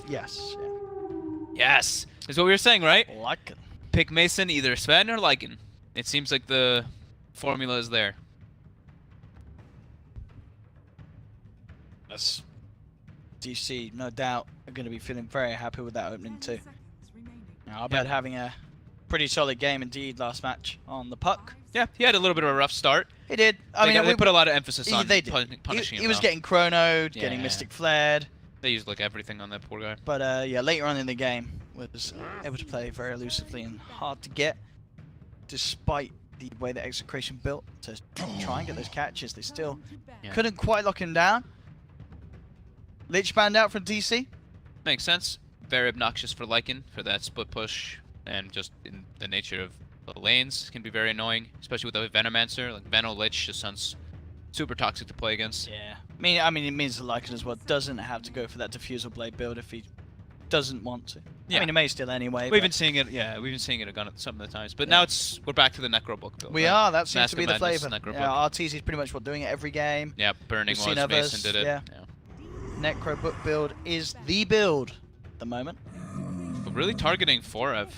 Yes. Yeah. Yes! Is what we were saying, right? Lycan. Pick Mason, either Sven or Lycan. It seems like the formula is there. That's DC, no doubt, are going to be feeling very happy with that opening too. Now, I bet having a pretty solid game indeed last match on the puck. Yeah, he had a little bit of a rough start. He did. I mean, they put a lot of emphasis on punishing him. He was getting chronoed, getting Mystic Flared. They used like everything on that poor guy. But yeah, later on in the game, was able to play very elusively and hard to get, despite the way that Execration built to try and get those catches. They still couldn't quite lock him down. Lich banned out from DC. Makes sense. Very obnoxious for Lycan for that split push, and just in the nature of the lanes can be very annoying, especially with a Venomancer. Like Veno Lich just sounds super toxic to play against. Yeah. I mean, it means that Lycan as well doesn't have to go for that Diffusal Blade build if he doesn't want to. Yeah. I mean, he may still anyway. We've been seeing it. Yeah, we've been seeing it again at some of the times. But now we're back to the Necro Book build. We are. That seems to be the flavor. Yeah, RTC is pretty much doing it every game. Yeah, Burning was. Mason did it. Yeah. Necro Book build is the build at the moment. But really targeting Forev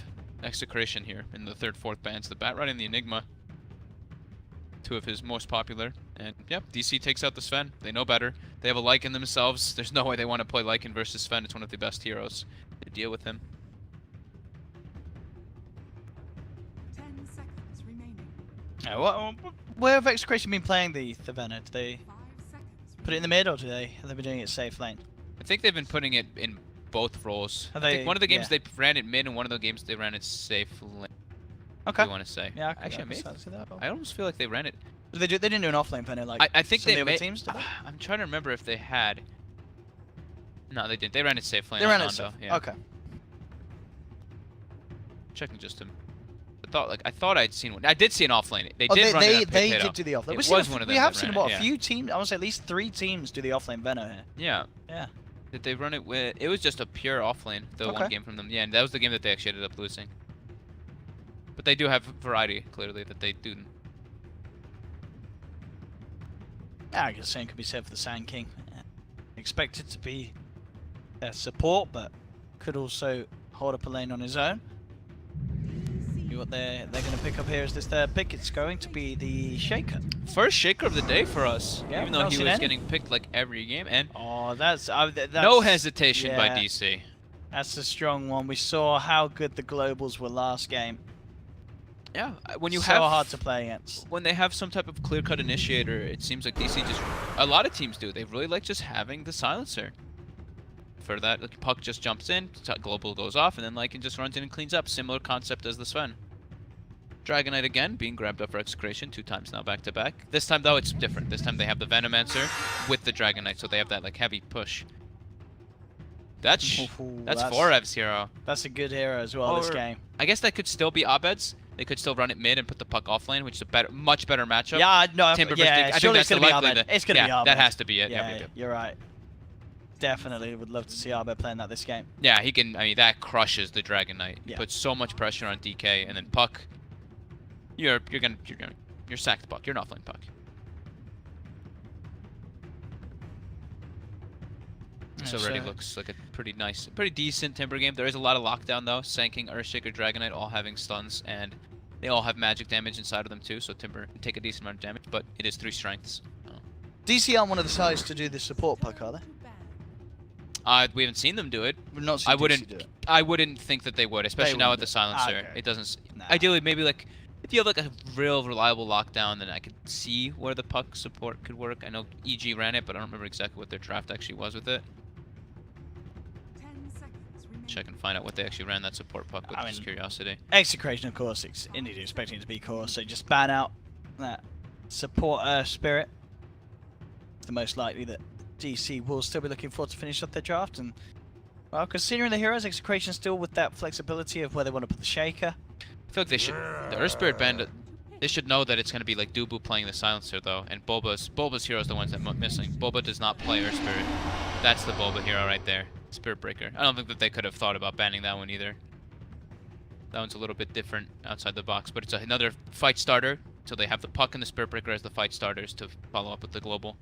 Execration here in the 3rd, 4th bans. The Bat Rod and the Enigma. 2 of his most popular. And yep, DC takes out the Sven. They know better. They have a Lycan themselves. There's no way they want to play Lycan versus Sven. It's one of the best heroes to deal with him. 10 seconds remaining. Where have Execration been playing the Venom? Do they put it in the mid, or have they been doing it safe lane? I think they've been putting it in both roles. I think one of the games they ran it mid, and one of the games they ran it safe lane. Okay. I want to say. Yeah. Actually, I almost feel like they ran it. They didn't do an offlane Venom like I think some they of the other teams did. I'm trying to remember if they had. No, they didn't. They ran it safe lane. They ran it safe. Yeah. Okay. Checking just to. I thought I'd seen one. I did see an offlane. They did run it. They did do the offlane. We have seen a few teams. I want to say at least 3 teams do the offlane Venom here. Yeah. Yeah. Did they run it with? It was just a pure offlane. The one game from them. Yeah, and that was the game that they actually ended up losing. But they do have variety, clearly, that they do. Yeah, I guess the same could be said for the Sand King. Expected to be their support, but could also hold up a lane on his own. See what they're going to pick up here is this third pick. It's going to be the Shaker. First Shaker of the day for us, yeah, even though he was getting picked like every game. And that's no hesitation by DC. That's a strong one. We saw how good the Globals were last game. Yeah, when you so have hard to play against. When they have some type of clear-cut initiator, it seems like DC just a lot of teams do. They really like just having the silencer. For that, like, puck just jumps in, global goes off, and then Lycan just runs in and cleans up. Similar concept as the Sven. Dragonite again being grabbed up for Execration 2 times now back to back. This time though it's different. This time they have the Venomancer with the Dragonite, so they have that like heavy push. That's Forev's hero. That's a good hero as well this game. I guess that could still be Abed's. They could still run it mid and put the puck off lane, which is a much better matchup. Yeah, no, Timber yeah, I think that's gonna be Abed. It's gonna be Abed. That has to be it. Yeah, you're right. Definitely would love to see Abed playing that this game. Yeah, he can. I mean, that crushes the Dragonite. Yeah. Puts so much pressure on DK, and then puck. You're sacked puck. You're an offlane puck. This already looks like a pretty decent Timber game. There is a lot of lockdown though. Sanking, Earthshaker, Dragonite all having stuns, and they all have magic damage inside of them too. So Timber can take a decent amount of damage, but it is 3 strengths. DC aren't one of the sides to do the support puck, are they? We haven't seen them do it. We've not seen DC do it. I wouldn't think that they would, especially now with the silencer. Okay. It doesn't. Ideally, maybe like if you have like a real reliable lockdown, then I could see where the puck support could work. I know EG ran it, but I don't remember exactly what their draft actually was with it. Check and find out what they actually ran that support puck with, just curiosity. Execration, of course, indeed expecting it to be core, so just ban out that support spirit. It's the most likely that DC will still be looking forward to finish off their draft, and well, considering the heroes, Execration still with that flexibility of where they want to put the Shaker. I feel like they should, the Earth Spirit band, they should know that it's going to be like Dubu playing the silencer though, and Bulba's heroes the ones that are missing. Bulba does not play Earth Spirit. That's the Bulba hero right there. Spirit Breaker. I don't think that they could have thought about banning that one either. That one's a little bit different outside the box, but it's another fight starter, so they have the puck and the Spirit Breaker as the fight starters to follow up with the global.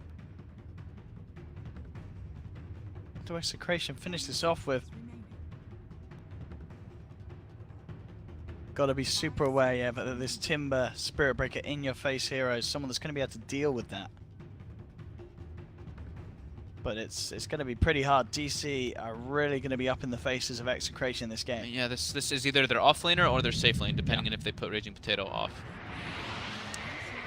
do Execration finish this off with? Got to be super aware, yeah, but this Timber Spirit Breaker in your face hero is someone that's going to be able to deal with that. But it's going to be pretty hard. DC are really going to be up in the faces of Execration in this game. Yeah, this is either their off laner or their safe lane, depending on if they put Raging Potato off.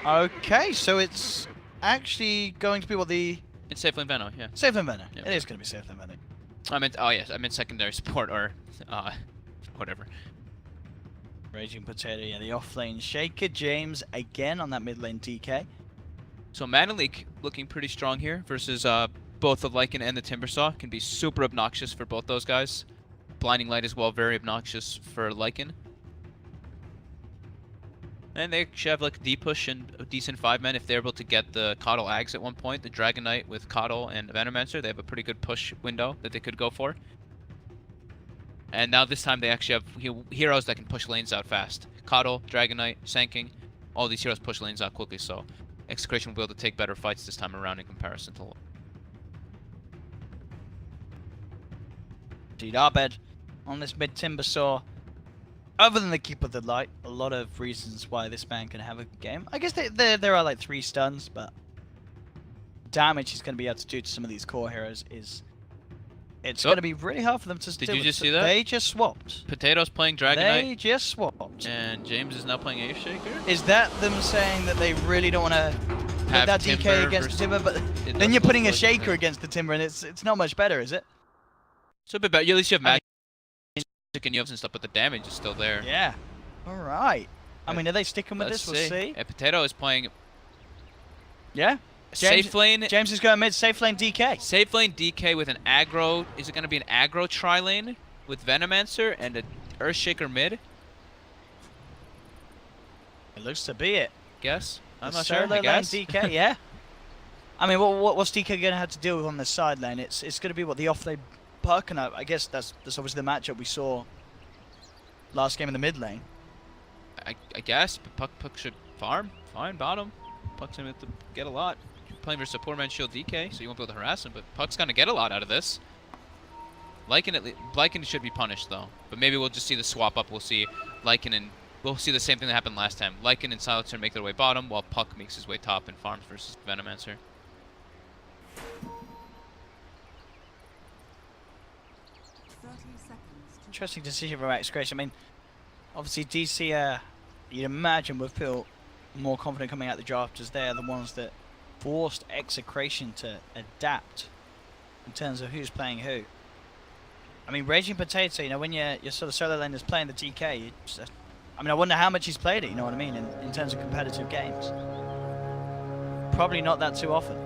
Okay, so it's actually going to be what the... It's safe lane Venom, yeah. Safe lane Venom. Yeah. It is going to be safe lane Venom. Oh yes, I meant secondary support or whatever. Raging Potato, yeah, the off-lane Shaker. James again on that mid-lane DK. So Mana Leak looking pretty strong here versus both the Lycan and the Timbersaw. Can be super obnoxious for both those guys. Blinding Light as well, very obnoxious for Lycan. And they actually have like a D-push and a decent 5-man if they're able to get the Coddle Ags at one point. The Dragon Knight with Coddle and Venomancer, they have a pretty good push window that they could go for. And now this time they actually have heroes that can push lanes out fast. Coddle, Dragon Knight, Sanking, all these heroes push lanes out quickly, so Execration will be able to take better fights this time around in comparison to... Indeed, Arbed on this mid Timbersaw. Other than the Keep of the Light, a lot of reasons why this man can have a good game. I guess there are like 3 stuns, but damage he's going to be able to do to some of these core heroes is... It's going to be really hard for them to Did you just see that? They just swapped. Potato's playing Dragon Knight. They just swapped. And James is now playing Ace Shaker. Is that them saying that they really don't want to put Have that Timber DK against versus- the Timber? But It then doesn't you're putting look a like Shaker it. against the Timber, and it's not much better, is it? So a bit better. At least you have I mean- magic and you have some stuff, but the damage is still there. Yeah. All right. I mean, are they sticking with Let's this? We'll see. Yeah, Potato is playing Yeah. James, safe lane. James is going mid, safe lane DK. Safe lane DK with an aggro. Is it going to be an aggro tri lane with Venomancer and an Earthshaker mid? It looks to be it. Guess. I'm The not sure. solo I lane guess. DK, yeah. I mean, what's DK going to have to deal with on the side lane? It's going to be what the off lane Puck, and I guess that's obviously the matchup we saw last game in the mid lane. I guess, but Puck should farm. Fine, bottom. Puck's going to have to get a lot. You're playing versus a poor man shield DK, so you won't be able to harass him, but Puck's going to get a lot out of this. Lycan should be punished, though. But maybe we'll just see the swap up. We'll see Lycan and... We'll see the same thing that happened last time. Lycan and Silencer make their way bottom, while Puck makes his way top and farms versus Venomancer. 30 seconds to Interesting decision from Execration. I mean, obviously DC, you'd imagine would feel more confident coming out the draft as they're the ones that forced Execration to adapt in terms of who's playing who. I mean, Raging Potato, you know, when your sort of solo lane is playing the DK, you just, I mean, I wonder how much he's played it, you know what I mean, in terms of competitive games. Probably not that too often.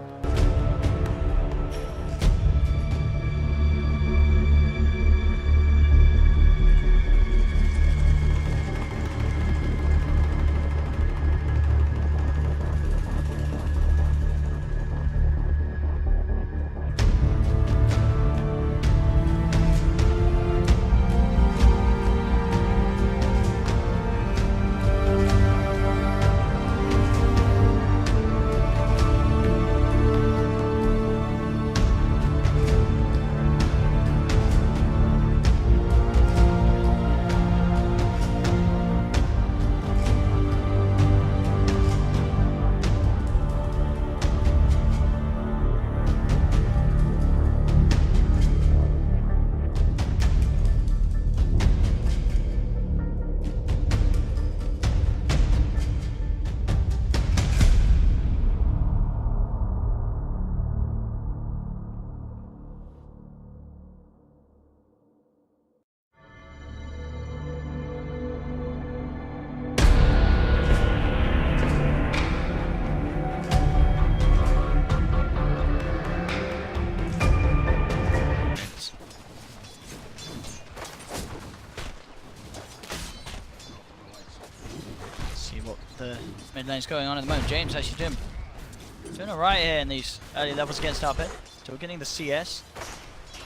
Mid lane's going on at the moment. James actually doing alright here in these early levels against Arbed. So we're getting the CS.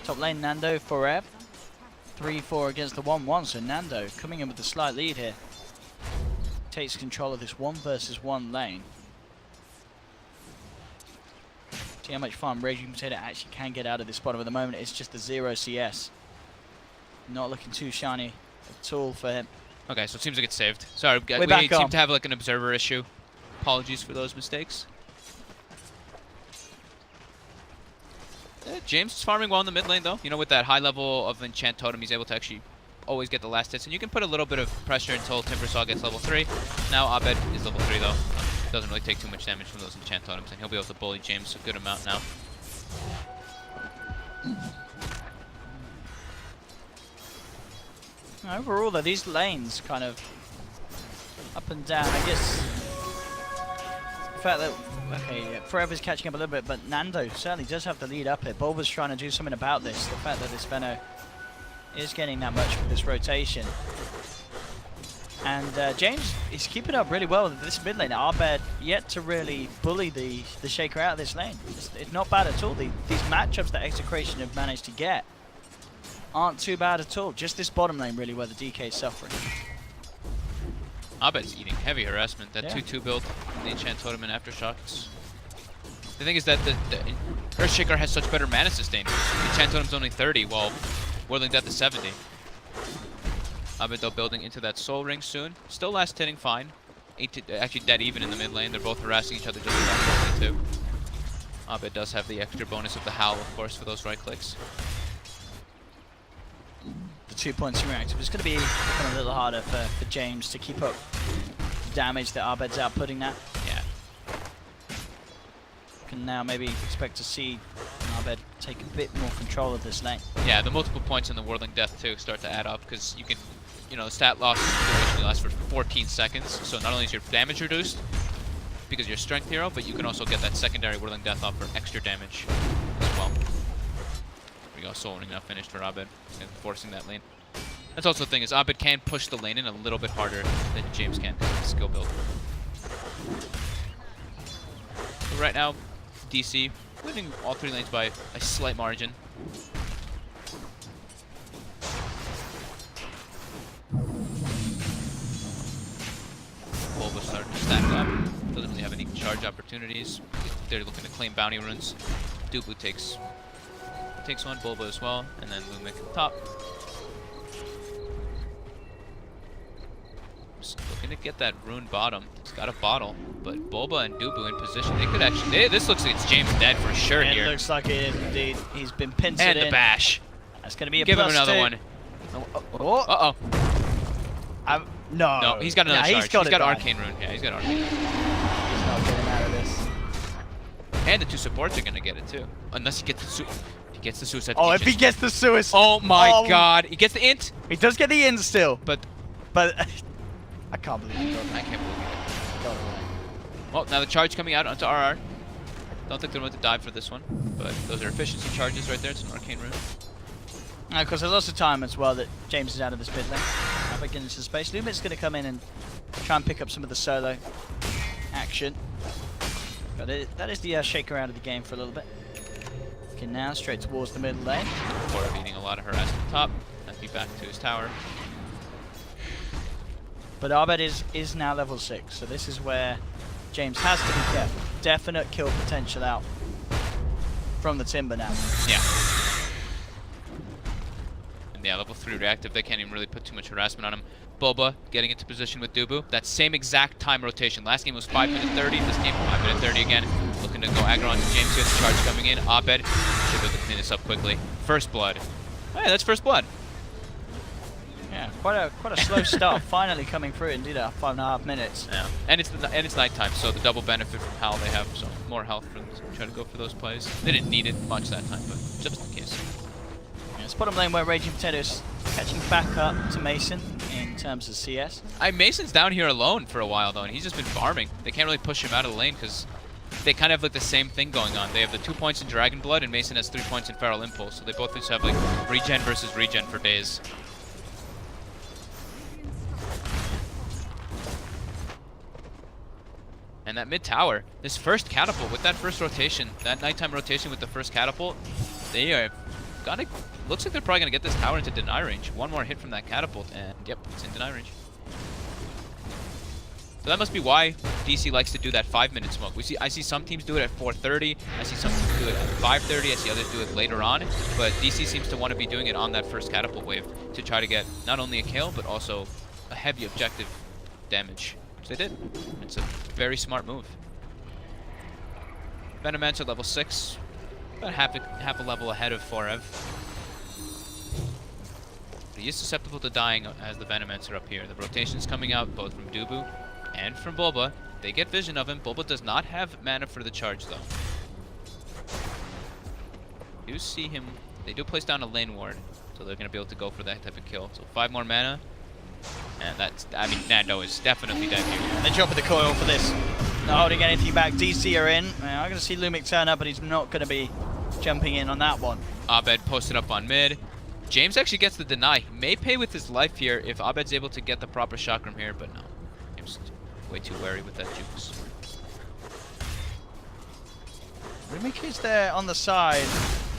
Top lane Nando.Forever. 3-4 against the 1-1. So Nando coming in with a slight lead here. Takes control of this 1 versus 1 lane. See how much farm Raging Potato actually can get out of this bottom at the moment. It's just the 0 CS. Not looking too shiny at all for him. Okay, so it seems like it's saved. Sorry, we back seem on. to have like an observer issue. Apologies for those mistakes. James is farming well in the mid lane though. You know, with that high level of enchant totem, he's able to actually always get the last hits. And you can put a little bit of pressure until Timbersaw gets level 3. Now Abed is level 3 though. Doesn't really take too much damage from those enchant totems, and he'll be able to bully James a good amount now. Overall though, these lanes kind of up and down. I guess the fact that, okay, yeah, Forever's catching up a little bit, but Nando certainly does have the lead up here. Bulba's trying to do something about this. The fact that this Venno is getting that much with this rotation. And James is keeping up really well with this mid lane. Arbed yet to really bully the Shaker out of this lane. It's not bad at all. These matchups that Execration have managed to get aren't too bad at all. Just this bottom lane really where the DK is suffering. Abed's eating heavy harassment. That 2-2 build, the enchant totem and aftershocks. The thing is that the Earthshaker has such better mana sustain. The enchant totem's only 30, while Whirling Death is 70. Abed though building into that soul ring soon. Still last hitting fine. Actually dead even in the mid lane. They're both harassing each other just about too. Abed does have the extra bonus of the howl, of course, for those right clicks. The 2 points reactive. It's going to be a little harder for James to keep up the damage that Arbed's outputting now. Yeah. Can now maybe expect to see Arbed take a bit more control of this lane. Yeah, the multiple points in the Whirling Death too start to add up, because you can, you know, stat loss usually lasts for 14 seconds. So not only is your damage reduced because you're a strength hero, but you can also get that secondary Whirling Death off for extra damage as well. We go, Soul Ring now finished for Abed, and forcing that lane. That's also the thing, is Abed can push the lane in a little bit harder than James can with his skill build. But right now, DC winning all 3 lanes by a slight margin. Bulba starting to stack up. Doesn't really have any charge opportunities. They're looking to claim bounty runes. Dubu takes one, Bulba as well, and then Lumic up top. Just looking to get that rune bottom. It's got a bottle, but Bulba and Dubu in position. They could actually. This looks like it's James dead for sure here. It looks like it is indeed. He's been pincered and in. the bash. That's going to be a Give him plus another 2. one. Oh. No. No, he's got another charge. He's got Arcane Rune. Yeah, he's got Arcane Rune. He's not getting out of this. And the 2 supports are gonna get it too, unless he gets the he gets the suicide. Oh, Legion. if he gets the suicide. Oh my God! He gets the int, He does get the in still, but I can't believe he got I that. can't believe it. Got away. Well, now the charge coming out onto RR. Don't think they're going to dive for this one, but those are efficiency charges right there. It's an Arcane Rune. Of course, there's lots of time as well that James is out of this mid lane. Now back into space. Lumic's going to come in and try and pick up some of the solo action. But that is the shaker out of the game for a little bit. Okay, now straight towards the middle lane. Before beating a lot of harassment top, and be back to his tower. But Arbed is now level 6, so this is where James has to be careful. Definite kill potential out from the Timber now. Yeah. And yeah, level 3 reactive, they can't even really put too much harassment on him. Bulba getting into position with Dubu. That same exact time rotation. Last game was 5 minute 30, this game 5 minute 30 again. Looking to go aggro onto James here, the charge coming in. Abed should be able to clean this up quickly. First blood. Oh yeah, that's first blood. Yeah, quite a slow start. Finally coming through and did 5.5 minutes. Yeah, and it's nighttime, so the double benefit from Howl they have, so more health for them to try to go for those plays. They didn't need it much that time, but just in case. Yeah, it's bottom lane where Raging Potatoes catching back up to Mason in terms of CS. Mason's down here alone for a while though, and he's just been farming. They can't really push him out of the lane because they kind of have like the same thing going on. They have the 2 points in Dragon Blood, and Mason has 3 points in Feral Impulse, so they both just have like regen versus regen for days. And that mid tower, this first catapult with that first rotation, that nighttime rotation with the first catapult, they are gonna, looks like they're probably gonna get this tower into deny range. One more hit from that catapult, and yep, it's in deny range. So that must be why DC likes to do that 5-minute smoke. I see some teams do it at 4:30. I see some teams do it at 5:30. I see others do it later on, but DC seems to want to be doing it on that first catapult wave to try to get not only a kill, but also a heavy objective damage, which they did. It's a very smart move. Venomancer level 6, about half a level ahead of Forev. But he is susceptible to dying as the Venomancer up here. The rotation's coming out both from Newbee and from Bulba. They get vision of him. Bulba does not have mana for the charge though. You see him. They do place down a lane ward, so they're going to be able to go for that type of kill. So 5 more mana. And that's, I mean, Nando is definitely dead here. They drop with the coil for this. Not holding anything back. DC are in. I'm going to see Lumic turn up, but he's not going to be jumping in on that one. Abed posted up on mid. James actually gets the deny. He may pay with his life here if Abed's able to get the proper chakram here, but no. James way too wary with that jukes. Lumic is there on the side.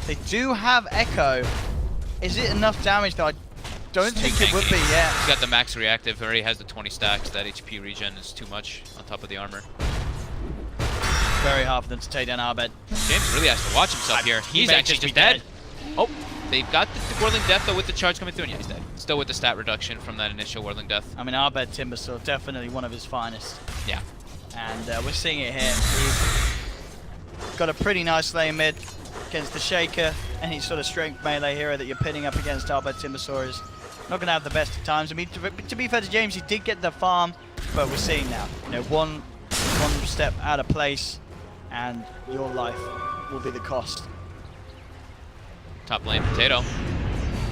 They do have Echo. Is it enough damage though? I don't think it would be, yeah. He's got the max reactive, already has the 20 stacks. That HP regen is too much on top of the armor. Very hard for them to take down Abed. James really has to watch himself here. He's actually just dead. Oh, they've got the Whirling Death though with the charge coming through, and yeah, he's dead. Still with the stat reduction from that initial Whirling Death. I mean, Abed Timbersaw, definitely one of his finest. Yeah. And we're seeing it here. He's got a pretty nice lane mid against the Shaker. Any sort of strength melee hero that you're pinning up against Abed Timbersaw is not going to have the best of times. I mean, to be fair to James, he did get the farm, but we're seeing now, you know, one step out of place, and your life will be the cost. Top lane, Potato.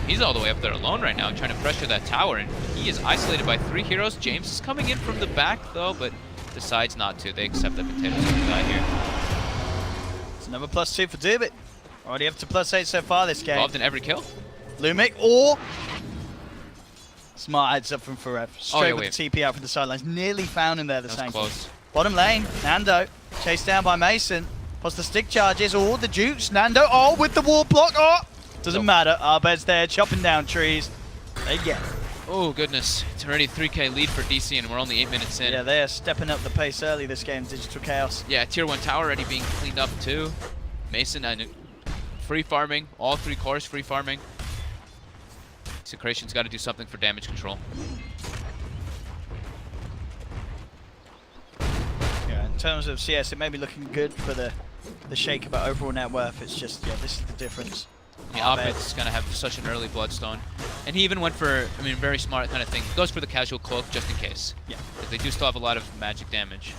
He's all the way up there alone right now, trying to pressure that tower, and he is isolated by 3 heroes. James is coming in from the back, though, but decides not to. They accept that Potato's going to die here. It's another +2 for Newbee. Already up to +8 so far this game. Involved in every kill. Lumic, or smart heads up from Forever. Straight yeah, with the TP out from the sidelines. Nearly found him there, the That's Sanctum. close. Bottom lane, Nando, chased down by Mason. Plus the stick charges, oh, the jukes. Nando, oh, with the wall block, oh! Doesn't matter, Abed's there, chopping down trees. They get it. Oh, goodness. It's already a 3k lead for DC, and we're only 8 minutes in. Yeah, they are stepping up the pace early this game, Digital Chaos. Yeah, tier 1 tower already being cleaned up, too. Mason, free farming. All 3 cores free farming. Execration's got to do something for damage control. Yeah, in terms of CS, it may be looking good for the Shaker, but overall net worth, it's just, yeah, this is the difference. Yeah, Abed's going to have such an early Bloodstone. And he even went for, I mean, very smart kind of thing. Goes for the casual cloak just in case. Yeah. Because they do still have a lot of magic damage.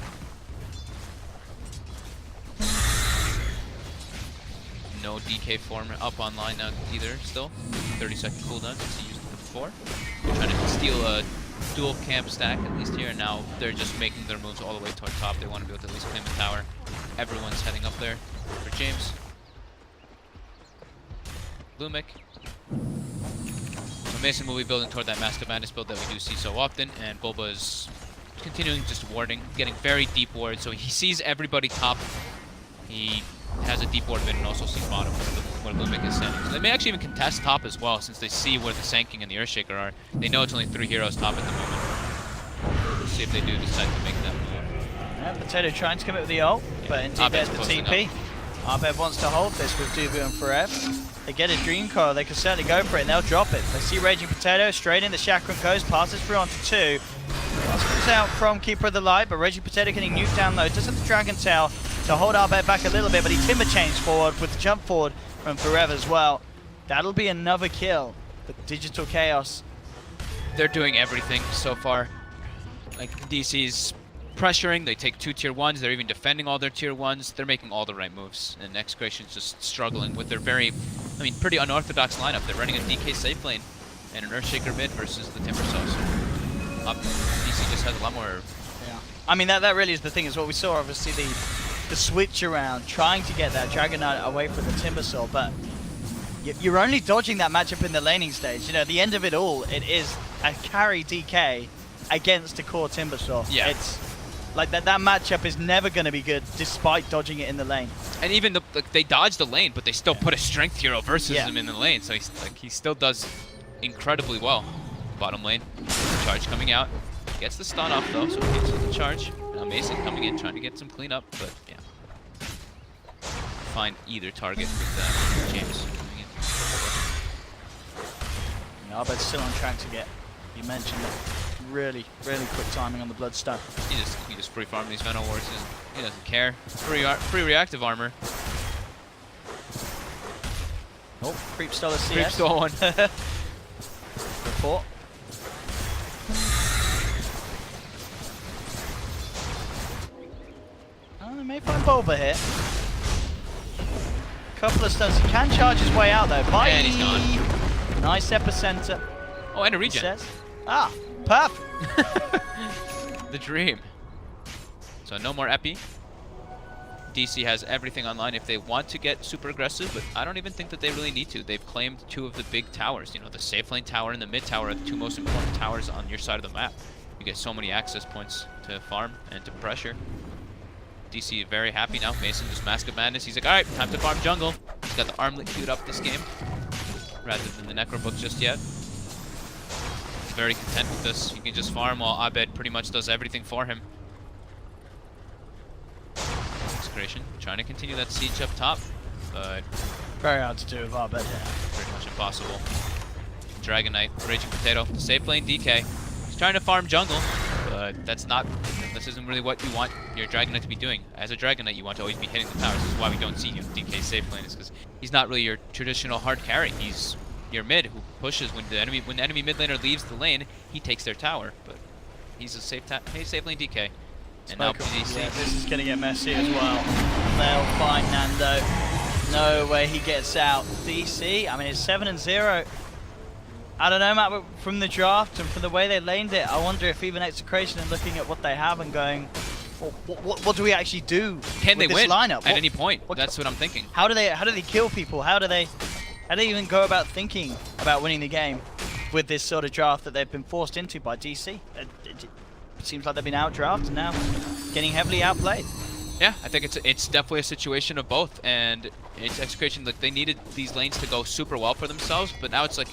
No DK form up online now either, still. 30-second cooldown since he used it before. They're trying to steal a dual camp stack at least here, and now they're just making their moves all the way toward top. They want to be able to at least claim the tower. Everyone's heading up there for James. Lumic. So Mason will be building toward that Mask of Madness build that we do see so often, and Bulba is continuing just warding, getting very deep ward, so he sees everybody top. He has a deep ward mid and also sees bottom where Lumic is standing. So they may actually even contest top as well, since they see where the Sanking and the Earthshaker are. They know it's only 3 heroes top at the moment. We'll see if they do decide to make that move. Yeah, Potato trying to commit with the ult, but indeed there's the TP. Abed wants to hold this with Newbee and Forever. They get a Dream Coil, they can certainly go for it, and they'll drop it. They see Raging Potato, straight in, the Chakram goes, passes through onto 2. Pass comes out from Keeper of the Light, but Raging Potato getting nuked down low. Does have the Dragon Tail to hold Abed back a little bit, but he timber chains forward with the jump forward from Forever as well. That'll be another kill for Digital Chaos. They're doing everything so far. Like, DC's pressuring, they take 2 tier 1s, they're even defending all their tier 1s, they're making all the right moves, and Execration's just struggling with their very, I mean, pretty unorthodox lineup. They're running a DK safe lane and an Earthshaker mid versus the Timbersaw. So DC just has a lot more. Yeah. I mean, that really is the thing, is what we saw, obviously, the switch around, trying to get that Dragon Knight away from the Timbersaw, but you're only dodging that matchup in the laning stage. You know, at the end of it all, it is a carry DK against a core Timbersaw. Yeah. It's like that matchup is never going to be good despite dodging it in the lane. And even they dodge the lane, but they still put a strength hero versus him in the lane, so he still does incredibly well. Bottom lane, charge coming out, gets the stun off though, so he keeps with the charge. Now Mason coming in, trying to get some cleanup, but yeah. find either target with James coming in. Arbed's still on track to get, you mentioned it, really quick timing on the Bloodstone. He just free farm these Venom Wars. He doesn't care. Free reactive armor. Oh, Creep stole a CS. Creep stole one. Report. Oh, they may find Bulba here. Couple of stuns. He can charge his way out though. Bye. And he's gone. Nice epicenter. Oh, and a regen. Says. Ah, perf. The dream. So no more epi. DC has everything online if they want to get super aggressive, but I don't even think that they really need to. They've claimed 2 of the big towers. You know, the safe lane tower and the mid tower are the 2 most important towers on your side of the map. You get so many access points to farm and to pressure. DC very happy now. Mason just Mask of Madness. He's like, alright, time to farm jungle. He's got the armlet queued up this game, rather than the Necro book just yet. He's very content with this. He can just farm while Abed pretty much does everything for him. Execration trying to continue that siege up top, but very hard to do with Arbed here. Pretty much impossible. Dragon Knight, Raging Potato, safe lane DK. He's trying to farm jungle, but this isn't really what you want your Dragon Knight to be doing. As a Dragon Knight, you want to always be hitting the towers. This is why we don't see you DK safe lane, is because he's not really your traditional hard carry. He's your mid who pushes when the enemy mid laner leaves the lane, he takes their tower. But he's a safe lane DK. And now DC. Yeah, this is going to get messy as well. They'll find Nando. No way he gets out. DC, I mean, it's 7-0. I don't know, Matt, but from the draft and from the way they laned it, I wonder if even Execration are looking at what they have and going, well, what do we actually do? Can with they this win lineup? at any point? That's what I'm thinking. How do they kill people? How do they even go about thinking about winning the game with this sort of draft that they've been forced into by DC? It seems like they've been outdrafted now, getting heavily outplayed. Yeah, I think it's definitely a situation of both, and it's Execration. Like, they needed these lanes to go super well for themselves, but now it's like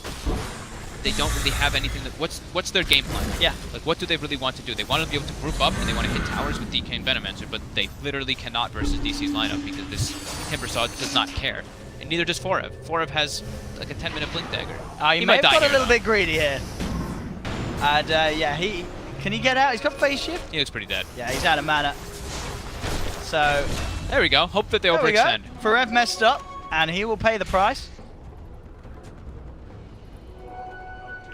they don't really have anything. What's their game plan? Yeah. Like, what do they really want to do? They want to be able to group up and they want to hit towers with DK and Venomancer, but they literally cannot versus DC's lineup because this Timbersaw does not care, and neither does Forev. Forev has like a 10-minute blink dagger. He may have got a little bit greedy here, and yeah, can he get out? He's got phase shift. He looks pretty dead. Yeah, he's out of mana. So there we go. Hope that they overextend. Forev messed up, and he will pay the price.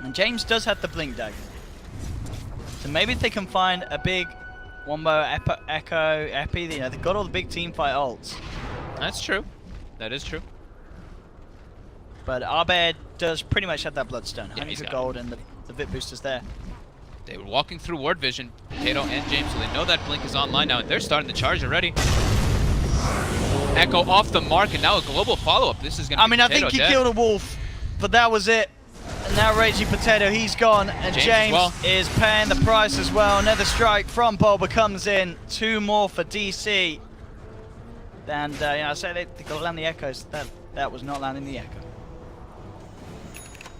And James does have the blink dagger, so maybe if they can find a big Wombo, Echo, Epi, you know, they've got all the big team fight ults. That's true. That is true. But Arbed does pretty much have that Bloodstone. Yeah, 100 gold and the Vit booster's there. They were walking through ward vision, Potato and James, so they know that blink is online now, and they're starting the charge already. Echo off the mark, and now a global follow-up. This is going to be I think he killed a wolf, but that was it. And now Raging Potato, he's gone, and James is paying the price as well. Another strike from Bulba comes in. 2 more for DC. And you know, I say they got to land the Echoes. That was not landing the Echo.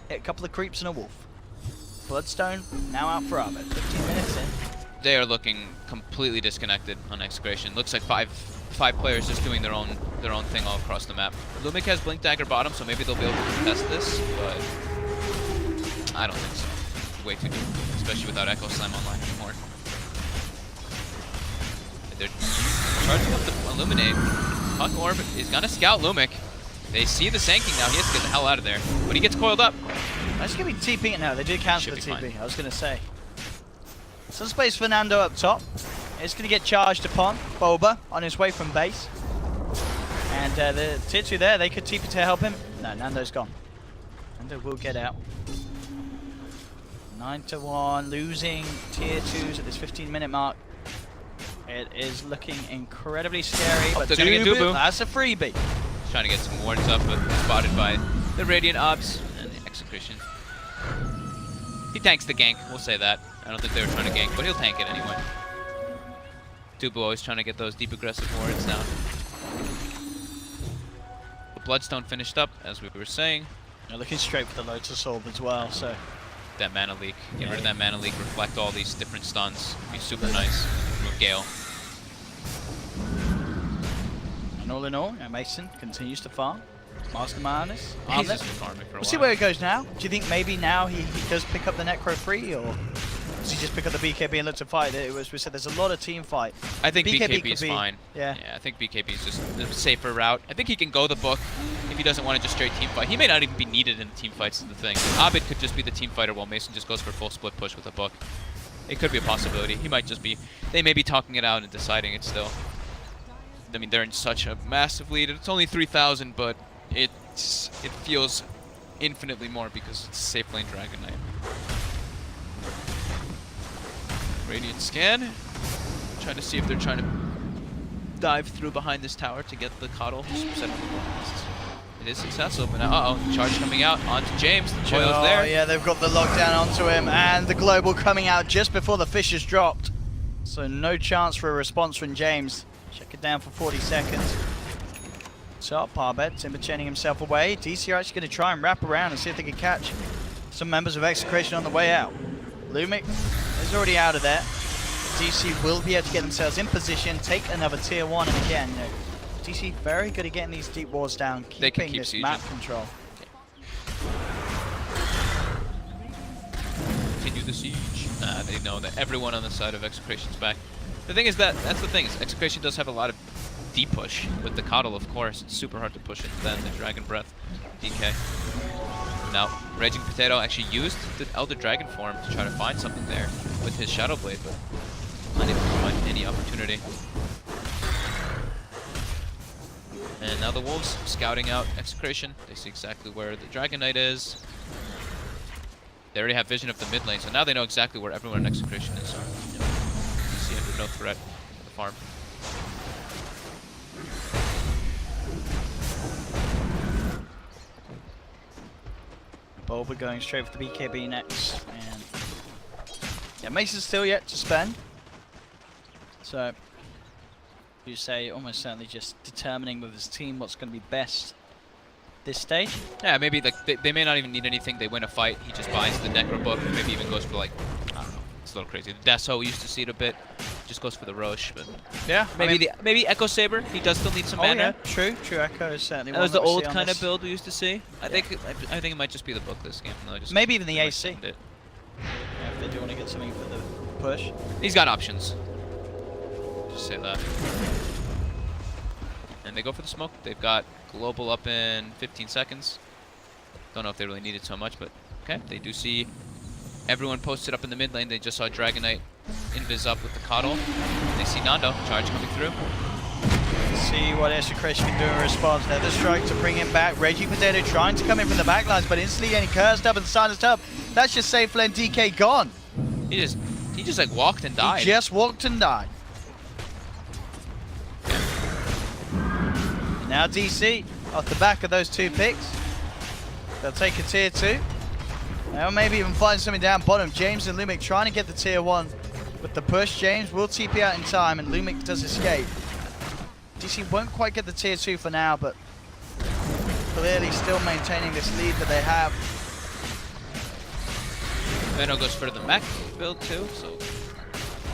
Hit a couple of creeps and a wolf. Bloodstone now out for Arbed. 15 minutes in. They are looking completely disconnected on Execration. Looks like five players just doing their own thing all across the map. Lumic has Blink Dagger bottom, so maybe they'll be able to contest this, but I don't think so. It's way too deep, especially without Echo Slam online anymore. They're charging up the Illuminate. Puck Orb is gonna scout Lumic. They see the Sanking now. He has to get the hell out of there, but he gets coiled up. That's going to be TP it now. They did cancel the TP. Fine. I was going to say. Some space for Nando up top. It's going to get charged upon. Bulba on his way from base. And the tier 2 there, they could TP to help him. No, Nando's gone. Nando will get out. 9-1, losing tier 2s at this 15-minute mark. It is looking incredibly scary. But they're going to get Newbee. That's a freebie. Trying to get some wards up, but spotted by the Radiant Ops and the Execration. He tanks the gank, we'll say that. I don't think they were trying to gank, but he'll tank it anyway. Dubu always trying to get those deep aggressive wards down. The Bloodstone finished up, as we were saying. They're looking straight for the Lotus Orb as well, so. That mana leak. Get rid of that mana leak, reflect all these different stuns. Be super nice. Remove Gale. And all in all, Mason continues to farm. Mastermind He's just been farming for a We'll while. see where it goes now. Do you think maybe now he does pick up the Necro free, or does he just pick up the BKB and look to fight it? We said there's a lot of team fight. I think BKB BKB could is be- fine. yeah. I think BKB is just the safer route. I think he can go the book if he doesn't want to just straight team fight. He may not even be needed in the team fights is the thing. Abed could just be the team fighter while Mason just goes for full split push with a book. It could be a possibility. He might just be... They may be talking it out and deciding it still. I mean, they're in such a massive lead. It's only 3,000, but it feels infinitely more because it's safe lane Dragon Knight. Radiant scan. Trying to see if they're trying to dive through behind this tower to get the Coddle. Set up the blasts. It is successful, but now, uh-oh, charge coming out onto James. The choil's Oh, there. yeah, they've got the lockdown onto him, and the global coming out just before the fish is dropped. So no chance for a response from James. Check it down for 40 seconds. So, Parbet, Timber chaining himself away. DC are actually going to try and wrap around and see if they can catch some members of Execration on the way out. Lumic is already out of there. DC will be able to get themselves in position, take another tier 1, and again, DC very good at getting these deep walls down, They can keeping keep this sieging. map control. Continue the siege. They know that everyone on the side of Execration's back. The thing is that's the thing, is Execration does have a lot of deep push with the Coddle, of course. It's super hard to push into that, and the Dragon Breath DK. Now, Raging Potato actually used the Elder Dragon form to try to find something there with his Shadow Blade, but unable to find any opportunity. And now the Wolves scouting out Execration. They see exactly where the Dragon Knight is. They already have vision of the mid lane, so now they know exactly where everyone in Execration is. See under no threat for the farm. Bulba going straight for the BKB next, and yeah, Mason's still yet to spend. So you say almost certainly just determining with his team what's going to be best this stage. Yeah, maybe like they may not even need anything. They win a fight. He just buys the Necro book, or maybe even goes for like, I don't know. It's a little crazy. The Deso, we used to see it a bit. Just goes for the Roche, but Yeah, maybe Echo Saber. He does still need some oh mana. yeah, true. Echo is certainly That one was the we see old on kind this. of build we used to see. I think it might just be the book this game. Though, just Maybe even the they might AC. send it. Yeah, if they do want to get something for the push. He's got options. Just say that. And they go for the smoke. They've got global up in 15 seconds. Don't know if they really need it so much, but okay. They do see everyone posted up in the mid lane. They just saw Dragon Knight invis up with the Coddle. They see Nando charge coming through. See what Execration can do in response. Now the strike to bring him back. Raging Potato trying to come in from the backlines, but instantly getting cursed up and silenced up. That's just safe lane DK gone. He just like walked and died. He just walked and died. Now DC, off the back of those two picks, they'll take a tier 2. Now maybe even find something down bottom. James and Lumic trying to get the tier 1 with the push. James will TP out in time, and Lumic does escape. DC won't quite get the tier 2 for now, but clearly still maintaining this lead that they have. Veno goes for the mech build too, so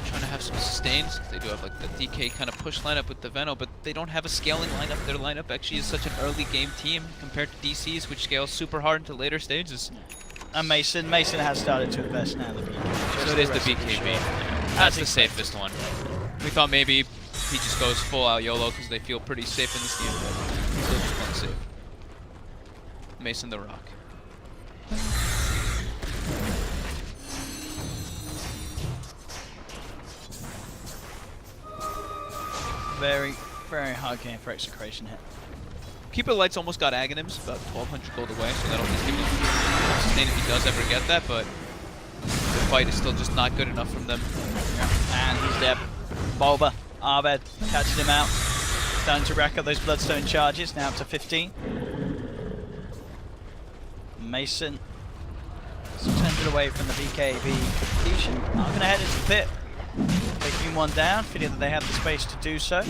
trying to have some sustains. They do have like the DK kind of push lineup with the Veno, but they don't have a scaling lineup. Their lineup actually is such an early game team compared to DC's, which scales super hard into later stages. And Mason has started to invest now. The BKB. So it is the BKB. That's the safest one. We thought maybe he just goes full out YOLO because they feel pretty safe in this game, but still just playing safe. Mason the Rock. Very, very hard game for Execration here. Keeper Light's almost got Aghanims, about 1,200 gold away, so that'll just give him sustain if he does ever get that, but the fight is still just not good enough from them. And he's dead. Bulba, Arved, catching him out. Starting to rack up those Bloodstone charges, now up to 15. Mason turns it away from the BKB completion. I'm going to head into the pit. Taking one down, feeling that they have the space to do so.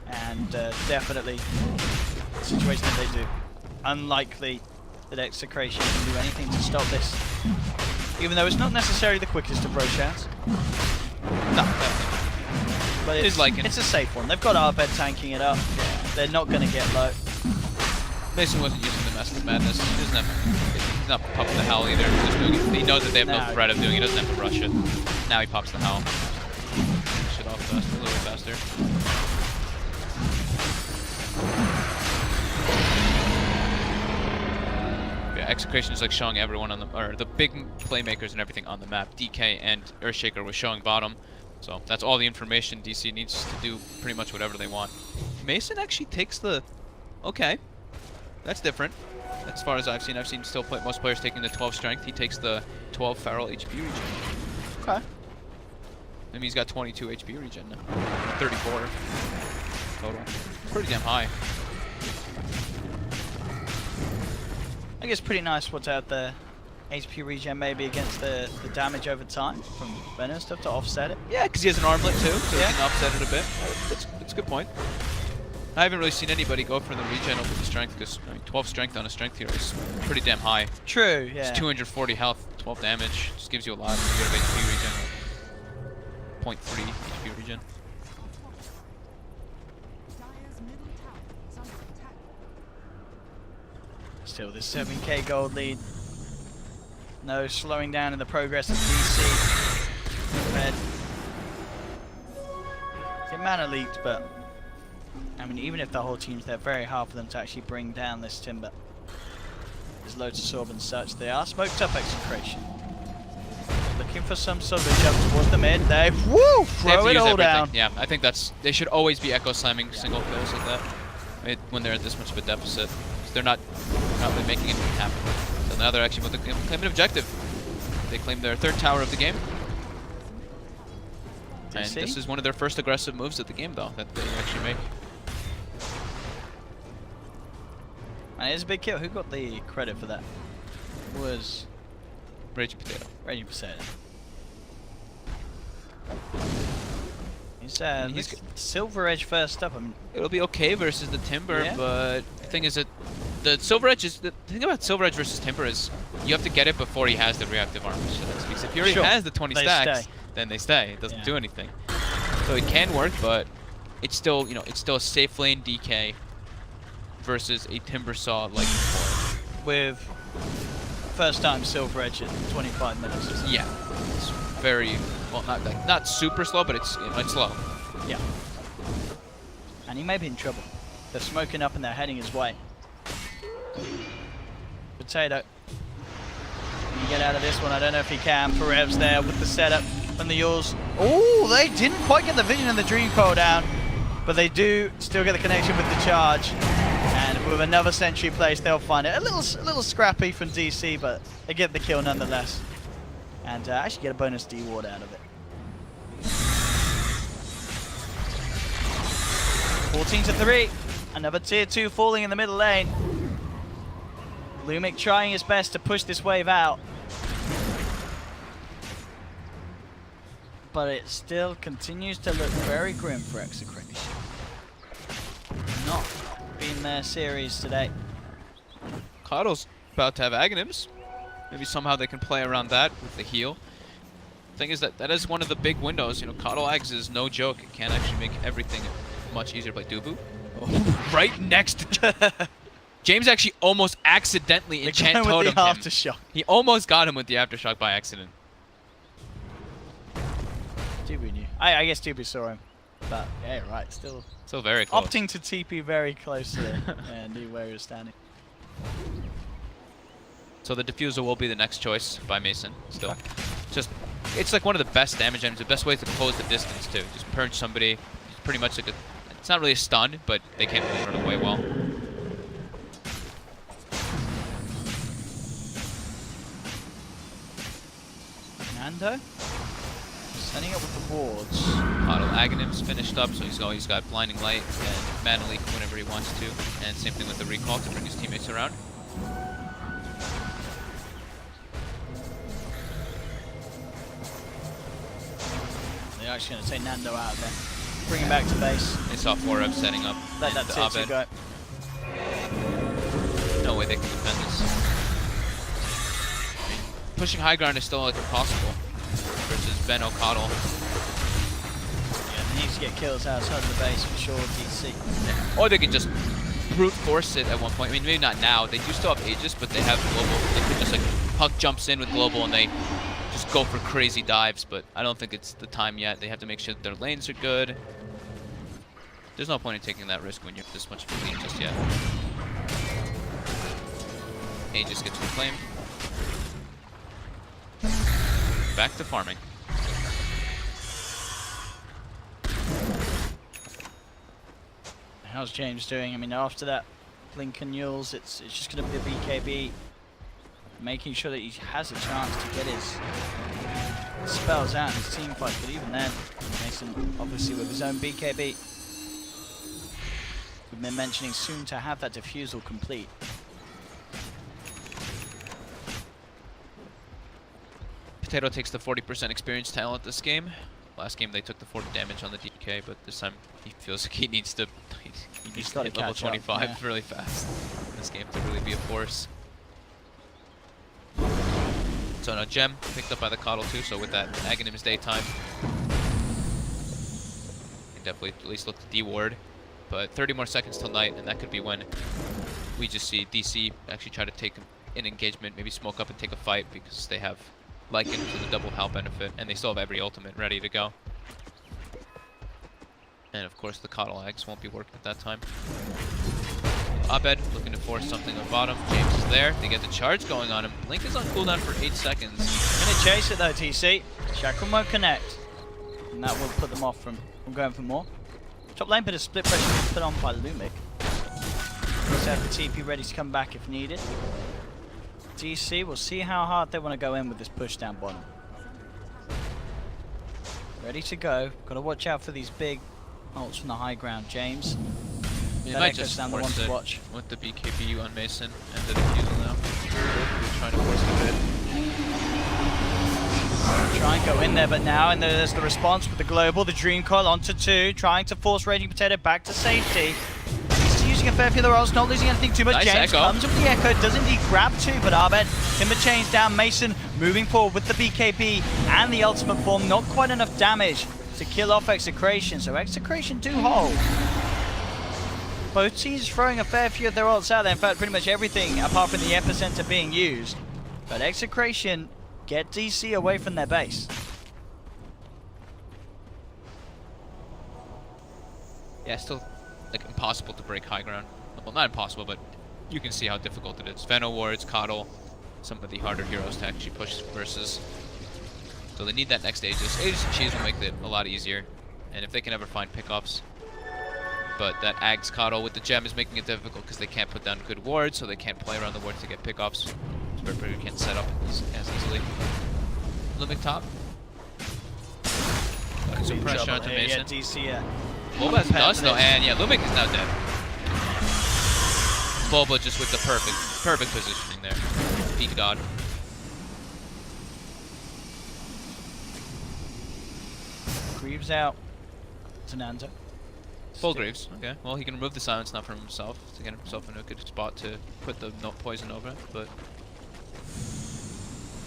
And definitely a situation that they do. Unlikely that Execration can do anything to stop this. Even though it's not necessarily the quickest of Roshans. No, definitely. But It is Lycan. it's a safe one. They've got Arbed tanking it up. They're not going to get low. Mason wasn't using the Mask of Madness. He doesn't have. He's not popping the Howl either. He's just doing it. He knows that they have no threat of doing it. He doesn't have to rush it. Now he pops the Howl. Shit off fast, a little bit faster. Yeah, Execration is like showing everyone on the, or the big playmakers and everything on the map. DK and Earthshaker was showing bottom. So that's all the information DC needs to do pretty much whatever they want. Mason actually takes the, okay, that's different. As far as I've seen still most players taking the 12 strength. He takes the 12 feral HP regen. Okay. I mean, he's got 22 HP regen now. 34 total. Pretty damn high. I think it's pretty nice what's out there. HP regen maybe against the damage over time from Venom stuff to offset it. Yeah, because he has an armlet too, so he can offset it a bit. That's a good point. I haven't really seen anybody go for the regen over the strength, because I mean, 12 strength on a strength hero is pretty damn high. True, yeah. It's 240 health, 12 damage. Just gives you a lot. You get a HP regen. 0.3 HP regen. Dire's middle tower is under attack. Still this 7k gold lead. No slowing down in the progress of DC. Red. Get mana leaked, but I mean, even if the whole team's there, very hard for them to actually bring down this Timber. There's loads of Sorb and such. They are smoked up Execration. Looking for some sort of a jump towards the mid. They woo! Throw it all down. Yeah, I think they should always be echo slamming single kills like that when they're at this much of a deficit. They're not really making anything happen. So now they're actually about to claim an objective. They claim their third tower of the game. And this is one of their first aggressive moves of the game, though, that they actually make. And it's a big kill. Who got the credit for that? It was Raging Potato. Raging Potato. He's Silver Edge first up. I mean, it'll be okay versus the Timber, but the thing is that the Silver Edge is the thing about Silver Edge versus Timber is you have to get it before he has the reactive armor. So that's because if he already has the 20 stacks, then they stay. It doesn't do anything. So it can work, but it's still it's still a safe lane DK versus a Timber Saw like before. With first time Silver Edge at 25 minutes or something. Yeah, it's very well, not super slow, but it's it's slow. Yeah. And he may be in trouble. They're smoking up and they're heading his way. Potato. Can he get out of this one? I don't know if he can. Perev's there with the setup and the yours. Oh, they didn't quite get the vision and the dream coil down, but they do still get the connection with the charge. And with another sentry place, they'll find it. A little scrappy from DC, but they get the kill nonetheless. And actually get a bonus D ward out of it. 14-3. Another tier 2 falling in the middle lane. Lumic trying his best to push this wave out. But it still continues to look very grim for Execration. Not been their series today. Coddle's about to have Aghanims. Maybe somehow they can play around that with the heal. Thing is that is one of the big windows. Coddle Ags is no joke. It can actually make everything much easier to play Dubu. Oh, right next to James actually almost accidentally enchant totemed him. Aftershock. He almost got him with the aftershock by accident. Dubu knew. I guess Dubu saw him. But yeah, right, still very close. Opting to TP very close to it and knew where he was standing. So the diffuser will be the next choice by Mason. Still, it's like one of the best damage items. The best way to close the distance too. Just purge somebody. It's pretty much like it's not really a stun, but they can't really run away well. Nando setting up with the wards. Coddle Aghanim's finished up, so he's got Blinding Light and Mana Leak whenever he wants to, and same thing with the Recall to bring his teammates around. They're actually going to take Nando out there. Bring him back to base. They saw 4F setting up. Let that tier 2 go. No way they can defend this. Pushing high ground is still like impossible versus Ben O'Connell. Yeah, He needs to get kills outside of the base for sure, DC. Yeah. Or they can just brute force it at one point. I mean, maybe not now. They do still have Aegis, but they have global. They could just like Puck jumps in with global and they just go for crazy dives. But I don't think it's the time yet. They have to make sure that their lanes are good. There's no point in taking that risk when you're this much of a lead just yet. Aegis gets reclaimed. Back to farming. How's James doing? I mean, after that Blink and Yules, it's just going to be the BKB making sure that he has a chance to get his spells out in his team fight. But even then, Mason obviously with his own BKB. We've been mentioning soon to have that defusal complete. Potato takes the 40% experience talent this game. Last game they took the 40 damage on the DK, but this time he feels like he needs to hit level 25 really fast in this game to really be a force. So no, Gem picked up by the Coddle too, so with that Aghanim's daytime, you can definitely at least look to D-ward. But 30 more seconds till night, and that could be when we just see DC actually try to take an engagement, maybe smoke up and take a fight because they have Lycan to the double HAL benefit, and they still have every ultimate ready to go. And of course the Coddle Ags won't be working at that time. Abed looking to force something on bottom. James is there. They get the charge going on him. Link is on cooldown for 8 seconds. Gonna chase it though, TC. Chakram won't connect. And that will put them off from going for more. Top lane, bit of split pressure being put on by Lumic. Also have the TP ready to come back if needed. DC, we'll see how hard they want to go in with this push down bottom. Ready to go. Got to watch out for these big ults from the high ground, James. They might just down the one to watch. With the BKB on Mason and the defusal now. We're trying to force it a bit. Try and go in there, but now, and there's the response with the global, the Dream Coil onto 2, trying to force Raging Potato back to safety. He's using a fair few of the rolls, not losing anything too much. Nice James echo. comes with the echo, does indeed grab 2, but Abed, timber chains down, Mason moving forward with the BKB and the ultimate form, not quite enough damage to kill off Execration, so Execration do hold. Both teams throwing a fair few of their ults out there, in fact pretty much everything apart from the epicenter being used, but Execration get DC away from their base. Yeah, still like impossible to break high ground. Well, not impossible, but you can see how difficult it is. Venom wards, Coddle, some of the harder heroes to actually push versus. So they need that next Aegis. Aegis and Cheese will make it a lot easier, and if they can ever find pickups. But that Ags Coddle with the gem is making it difficult because they can't put down good wards, so they can't play around the wards to get pickups. Spiritbreaker can't set up as easily. Lumic top. Putting some pressure onto Mason. Yeah, DC, Boba has dust though, and yeah, Lumic is now dead. Boba just with the perfect positioning there. Peak dodge. Greaves out to Nando. Full Greaves, okay. Well, he can remove the silence now from himself to get himself in a good spot to put the poison over it, but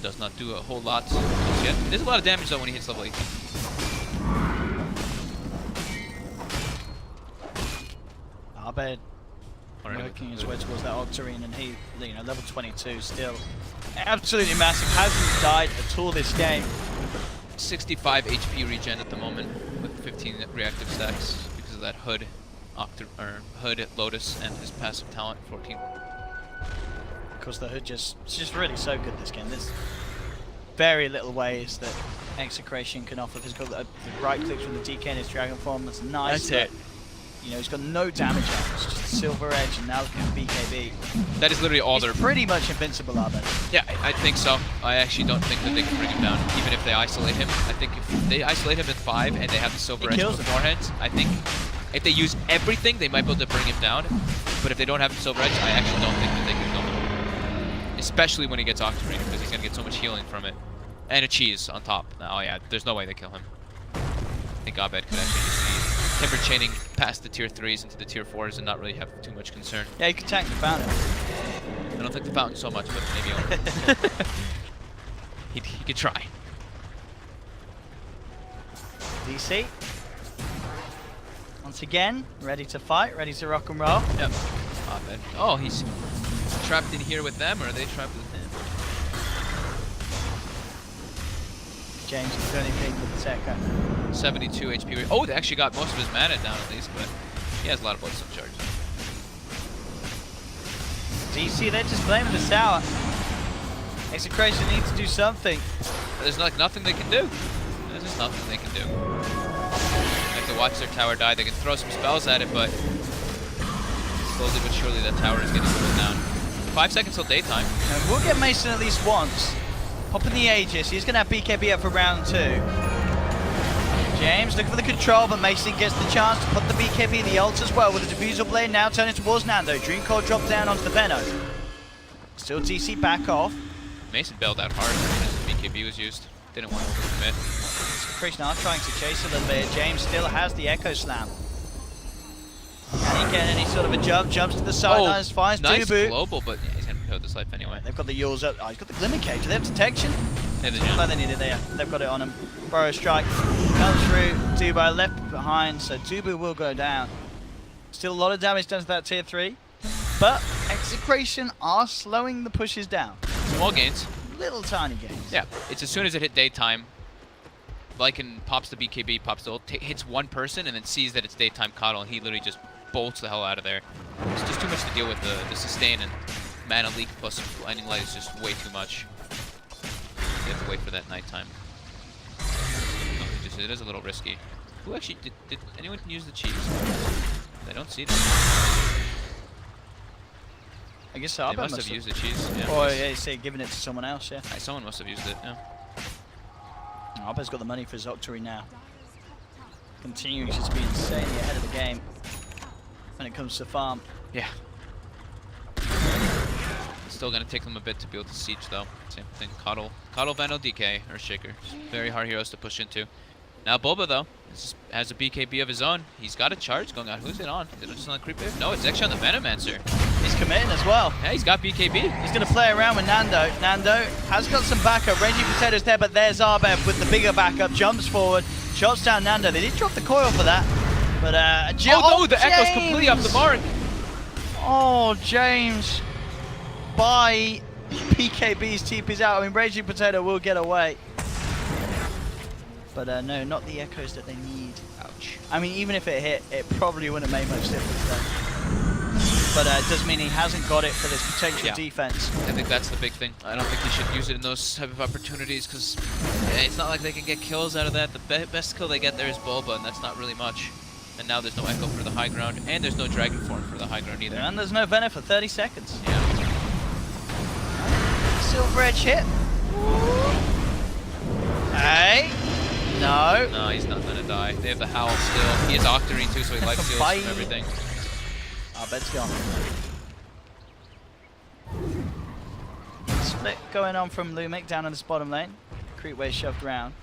does not do a whole lot just yet. It does a lot of damage though when he hits level 18. Abed working his way towards that Octarine, and he, you know, level 22 still absolutely massive. Hasn't died at all this game. 65 HP regen at the moment with 15 reactive stacks because of that Hood, Hood, Lotus, and his passive talent 14. Because the Hood it's just really so good this game. There's very little ways that Execration can offer. He's got the right clicks from the DK in his Dragon form. That's nice. That's it. You know, he's got no damage on. It's just Silver Edge, and now looking at BKB. That is literally all He's they're pretty much invincible, Abed. Yeah, I think so. I actually don't think that they can bring him down, even if they isolate him. I think if they isolate him at 5 and they have the Silver Edge beforehand, I think if they use everything, they might be able to bring him down. But if they don't have the Silver Edge, I actually don't think that they can kill him. Especially when he gets Octarine, because he's going to get so much healing from it. And a cheese on top. Oh yeah, there's no way they kill him. I think Abed could actually just be timber chaining past the tier 3s into the tier 4s and not really have too much concern. Yeah, you can tank the fountain. I don't think the fountain so much, but maybe he could try. DC. Once again, ready to fight, ready to rock and roll. Yep. Oh, he's trapped in here with them, or are they trapped with him? James can do anything with this Echo. 72 HP. Oh, they actually got most of his mana down at least, but he has a lot of bullets charge. DC, they're just blaming the tower. Execration needs to do something. There's like nothing they can do. There's just nothing they can do. They have to watch their tower die. They can throw some spells at it, but slowly but surely that tower is getting pulled down. 5 seconds till daytime. Now, we'll get Mason at least once. Popping the Aegis. He's going to have BKB up for round 2. James looking for the control, but Mason gets the chance to put the BKB, the ult as well, with the Diffusal Blade now turning towards Nando. Dream Coil dropped down onto the Venom. Still DC back off. Mason bailed out hard as his BKB was used. Didn't want to overcommit. Krishna are trying to chase a little bit. James still has the Echo Slam. Can he get any sort of a jump? Jumps to the sidelines, finds nice Newbee. global, but yeah, he's going to kill this life anyway. They've got the Yules up. Oh, he's got the Glimmer Cage. Do they have detection? Yeah, they No, they need it there. They've got it on him. Burrow Strike comes through. Dubai left behind, so Dubai will go down. Still a lot of damage done to that tier 3. But Execration are slowing the pushes down. Small gains. Little tiny gains. Yeah, it's as soon as it hit daytime, Lycan pops the BKB, pops the ult, hits one person, and then sees that it's daytime Coddle, and he literally just bolts the hell out of there. It's just too much to deal with. The sustain and mana leak plus blinding light is just way too much. You have to wait for that nighttime. It is a little risky. Who actually did anyone use the cheese? I don't see them. I guess They Arba must have used the cheese. Yeah. Or yeah, say giving it to someone else, yeah. Someone must have used it, yeah. Arba's got the money for his Octory now. Continuing to just be insanely ahead of the game when it comes to farm. Yeah. It's still going to take them a bit to be able to siege, though. Same thing. Coddle, Vandal, DK, Earthshaker. Very hard heroes to push into. Now Boba, though, has a BKB of his own. He's got a charge going on. Who's it on? Is it just on the creep wave? No, it's actually on the Venomancer. He's committing as well. Yeah, he's got BKB. He's going to play around with Nando. Nando has got some backup. Raging Potato's there, but there's Arbev with the bigger backup. Jumps forward, shots down Nando. They did drop the coil for that. But, oh no, the Echo's completely off the mark. Oh, James. By PKB's TP's out. I mean, Raging Potato will get away. But no, not the Echoes that they need. Ouch. I mean, even if it hit, it probably wouldn't have made much difference then. But it does mean he hasn't got it for this potential defense. I think that's the big thing. I don't think he should use it in those type of opportunities because it's not like they can get kills out of that. The best kill they get there is Bulba, and that's not really much. And now there's no Echo for the high ground, and there's no Dragon Form for the high ground either. And there's no Venom for 30 seconds. Yeah. Silver Edge hit. Hey. No. No, he's not gonna die. They have the Howl still. He has Octarine too, so he life steals from everything. Our bed's gone. Split going on from Lumic down in this bottom lane. Creep wave shoved around.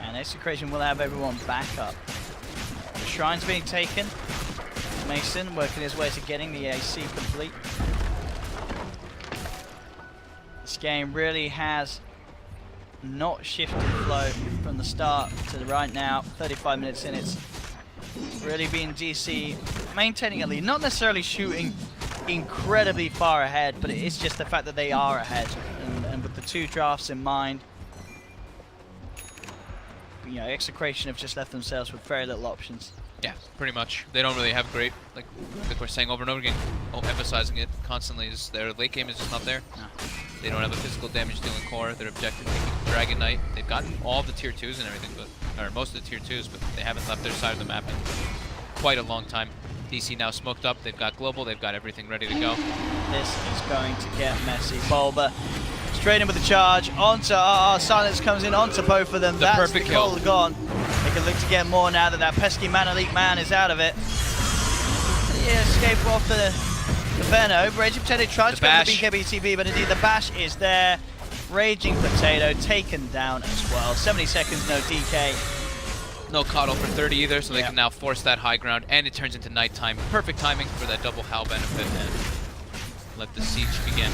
And Execration will have everyone back up. The Shrine's being taken. Mason working his way to getting the AC complete. This game really has not shifted flow from the start to the right now. 35 minutes in, it's really been DC maintaining a lead. Not necessarily shooting incredibly far ahead, but it's just the fact that they are ahead. And with the 2 drafts in mind, you know, Execration have just left themselves with very little options. Yeah, pretty much. They don't really have great, like we're saying over and over again, emphasizing it constantly, is their late game is just not there. No. They don't have a physical damage dealing core. Their objective is Dragon Knight. They've gotten all the tier 2s and everything, or most of the tier 2s, but they haven't left their side of the map in quite a long time. DC now smoked up. They've got global. They've got everything ready to go. This is going to get messy. Bulba straight in with the charge. Onto Silence comes in onto both of them. The That's perfect the kill kill. gone. They can look to get more now that that pesky Mana Leak man is out of it. Yeah, escape off the Veno. Raging Potato tried to go for the BKB-TV, but indeed the bash is there. Raging Potato taken down as well. 70 seconds, no DK. No Coddle for 30 either, so they can now force that high ground, and it turns into nighttime. Perfect timing for that double Howl benefit, and let the siege begin.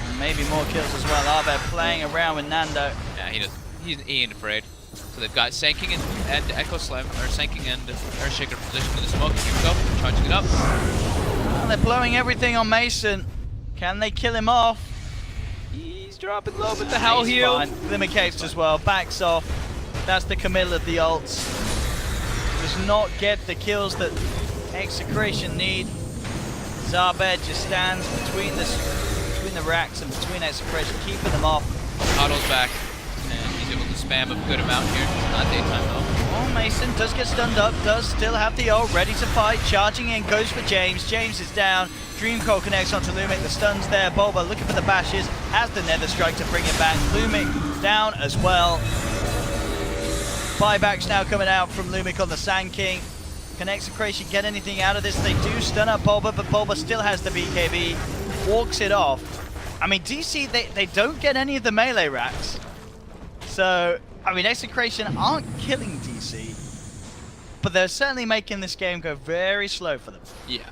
And maybe more kills as well. Arbe playing around with Nando. Yeah, he ain't afraid. So they've got Sanking and Echo Slam, or Sanking and Earthshaker positioned in the smoke. Here we go, charging it up. They're blowing everything on Mason. Can they kill him off? He's dropping low with the Hell He's Heal. fine. Limit Capes as well, backs off. That's the committal of the ults. Does not get the kills that Execration need. Zarbed just stands between the racks and between Execration, keeping them off. Otto's back, and he's able to spam a good amount here. Not daytime though. Oh, Mason does get stunned up, does still have the ult, ready to fight, charging in, goes for James. James is down. Dreamcold connects onto Lumic, the stun's there. Bulba looking for the bashes, has the Nether Strike to bring it back. Lumic down as well. Buybacks now coming out from Lumic on the Sand King. Can Execration get anything out of this? They do stun up Bulba, but Bulba still has the BKB, walks it off. I mean, DC, they don't get any of the melee racks. So, I mean, Execration aren't killing DC, but they're certainly making this game go very slow for them. Yeah,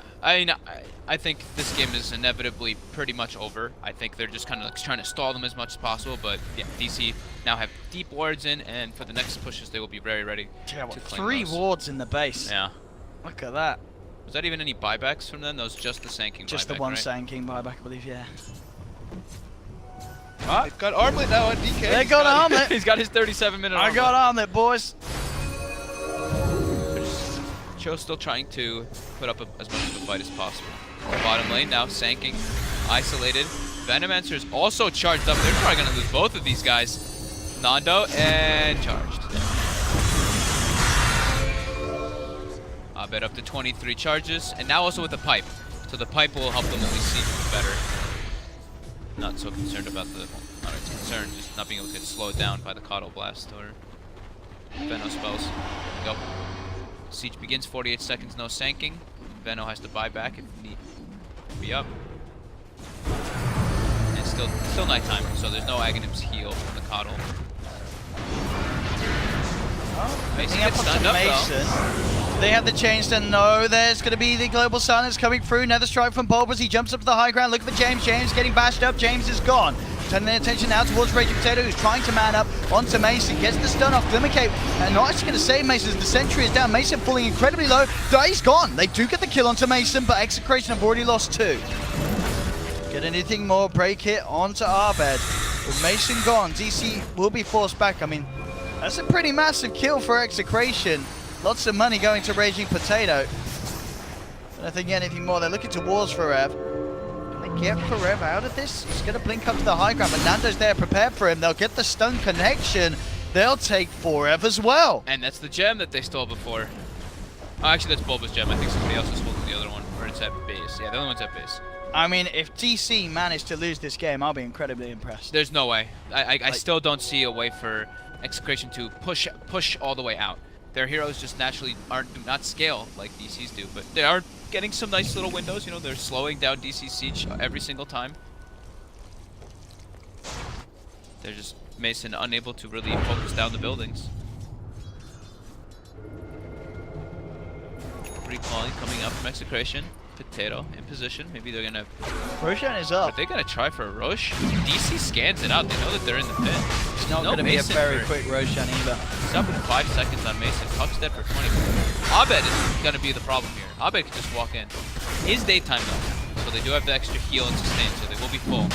I think this game is inevitably pretty much over. I think they're just kind of like trying to stall them as much as possible, but yeah, DC now have deep wards in, and for the next pushes, they will be very ready Yeah, to claim 3 those. wards in the base. Yeah. Look at that. Was that even any buybacks from them? That was just the Sanking Just buyback, the one right? Sand King buyback, I believe, yeah. They've got Armlet now on DK. They got Armlet. He's got his 37-minute I got Armlet, boys. Cho's still trying to put up as much of a fight as possible. Bottom lane now, Sanking, isolated. Venomancer is also charged up. They're probably going to lose both of these guys. Nando and charged. Abed up to 23 charges, and now also with the pipe. So the pipe will help them at least see better. Not so concerned about the, not as concerned, just not being able to get slowed down by the Coddle Blast or Veno spells. Go. Siege begins, 48 seconds, no Sanking. Veno has to buy back if need be up. And still nighttime, so there's no Aghanim's heal from the Coddle. Mason gets stunned up though. They have the change to no. There's going to be the global silence coming through. Nether Strike from Bulb as he jumps up to the high ground. Looking for James. James getting bashed up. James is gone. Turning their attention now towards Raging Potato, who's trying to man up onto Mason. Gets the stun off Glimmercape. And not actually going to save Mason as the sentry is down. Mason falling incredibly low. He's gone. They do get the kill onto Mason, but Execration have already lost 2. Get anything more, break hit onto Arbed. With Mason gone, DC will be forced back. I mean, that's a pretty massive kill for Execration. Lots of money going to Raging Potato. I don't think anything more. They're looking towards Forev. Can they get Forev out of this? He's going to blink up to the high ground, but Nando's there prepared for him. They'll get the stun connection. They'll take Forev as well. And that's the gem that they stole before. Oh, actually, that's Bulba's gem. I think somebody else has stolen the other one. Or it's at base. Yeah, the other one's at base. I mean, if DC managed to lose this game, I'll be incredibly impressed. There's no way. I still don't see a way for Execration to push all the way out. Their heroes just naturally do not scale like DC's do, but they are getting some nice little windows. You know, they're slowing down DC Siege every single time. They're just Mason unable to really focus down the buildings. Recalling coming up from Execration. Potato in position. Maybe they're gonna. Roshan is up. Are they gonna try for a Roche? DC scans it out. They know that they're in the pit. It's not going to be a very quick Roshan either. He's up in 5 seconds on Mason. Puck's dead for 20. Abed is gonna be the problem here. Abed can just walk in. Is daytime though, so they do have the extra heal and sustain, so they will be full.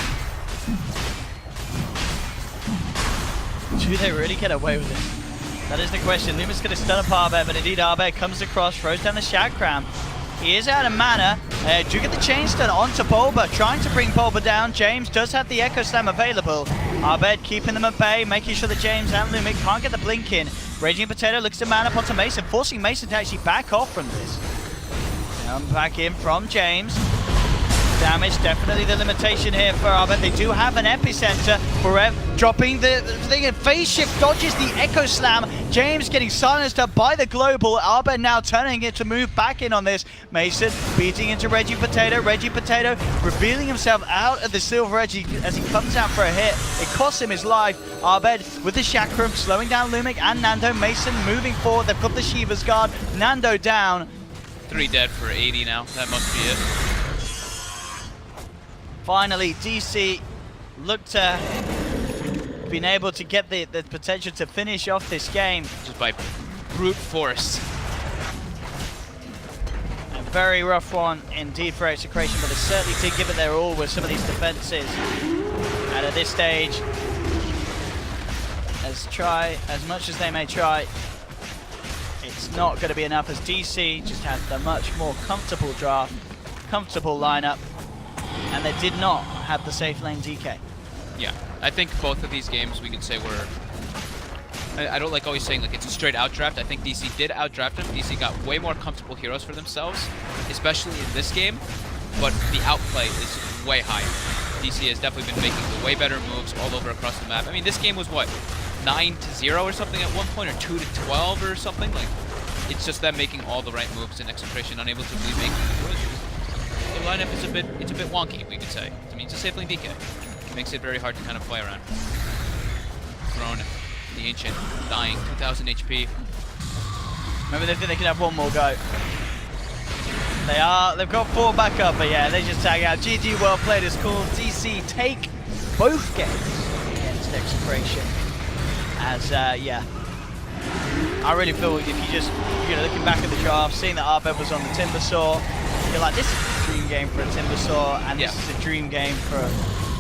Do they really get away with it? That is the question. Luma's going to stun up Arbed, but indeed Arbed comes across, throws down the Chakram. He is out of mana. Do get the chain stun onto Bulba, trying to bring Bulba down. James does have the Echo Slam available. Arbed keeping them at bay, making sure that James and Lumic can't get the blink in. Raging Potato looks to man up onto Mason, forcing Mason to actually back off from this. Come back in from James. Damage, definitely the limitation here for Arbed. They do have an epicenter. Forev dropping the thing. Phase shift dodges the Echo Slam. James getting silenced up by the global. Arbed now turning it to move back in on this. Mason beating into Reggie Potato. Reggie Potato revealing himself out of the Silver Edge as he comes out for a hit. It costs him his life. Arbed with the Chakram, slowing down Lumic and Nando. Mason moving forward. They've got the Shiva's Guard. Nando down. 3 dead for 80 now. That must be it. Finally, DC look to been able to get the potential to finish off this game. Just by brute force. A very rough one indeed for Execration, but they certainly did give it their all with some of these defenses. And at this stage, as much as they may try, it's not going to be enough as DC just had the much more comfortable draft, comfortable lineup, and they did not have the safe lane DK. Yeah, I think both of these games we can say were... I don't like always saying like it's a straight outdraft. I think DC did outdraft them. DC got way more comfortable heroes for themselves, especially in this game, but the outplay is way higher. DC has definitely been making the way better moves all over across the map. I mean, this game was what, 9-0 or something at one point, or 2-12 or something? Like, it's just them making all the right moves and Execration unable to really make the choices. The lineup is a bit wonky, we could say. I mean, it's a safe lane DK. It makes it very hard to kind of play around. Throne, the Ancient, dying, 2,000 HP. Maybe they think they can have one more go. They've got 4 back up, but yeah, they just tag out. GG, well played is called. DC take both games against Execration. As, yeah, I really feel if you just, looking back at the draft, seeing that Arbev was on the Timbersaw, you're like, this is a dream game for a Timbersaw, and this is a dream game for,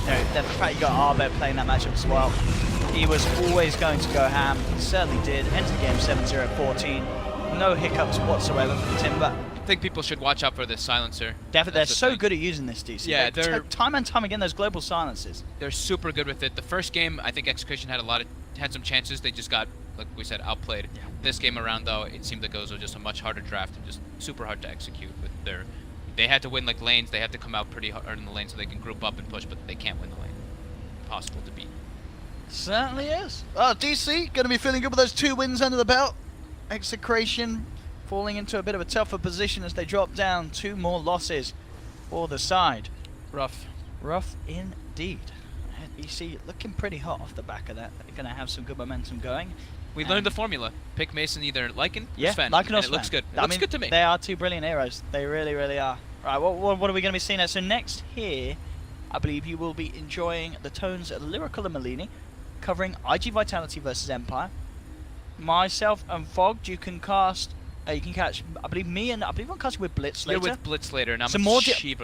the fact you got Arbev playing that matchup as well. He was always going to go ham. He certainly did. Entered the game 7-0-14. No hiccups whatsoever for the Timber. I think people should watch out for this silencer. Definitely, they're so good at using this DC. Yeah, they're time and time again, those global silences. They're super good with it. The first game, I think Execution had some chances. They just got, like we said, outplayed. Yeah. This game around, though, it seemed like it was just a much harder draft and just super hard to execute. With they had to win like lanes. They had to come out pretty hard in the lane so they can group up and push, but they can't win the lane. Impossible to beat. Certainly is. Oh, DC going to be feeling good with those 2 wins under the belt. Execration falling into a bit of a tougher position as they drop down. 2 more losses for the side. Rough. Rough indeed. DC looking pretty hot off the back of that. They're going to have some good momentum going. We learned the formula. Pick Mason either Lycan or Sven. Lycan or and Sven. It looks good. It looks good to me. They are 2 brilliant heroes. They really, really are. Right, what are we going to be seeing next? So next here, I believe you will be enjoying the tones of Lyrical and Malini, covering IG Vitality versus Empire. Myself and Fogged, you can cast, you can catch, I believe me and, I believe I'm casting with Blitz later. You're with Blitz later, and I'm some with more Shiva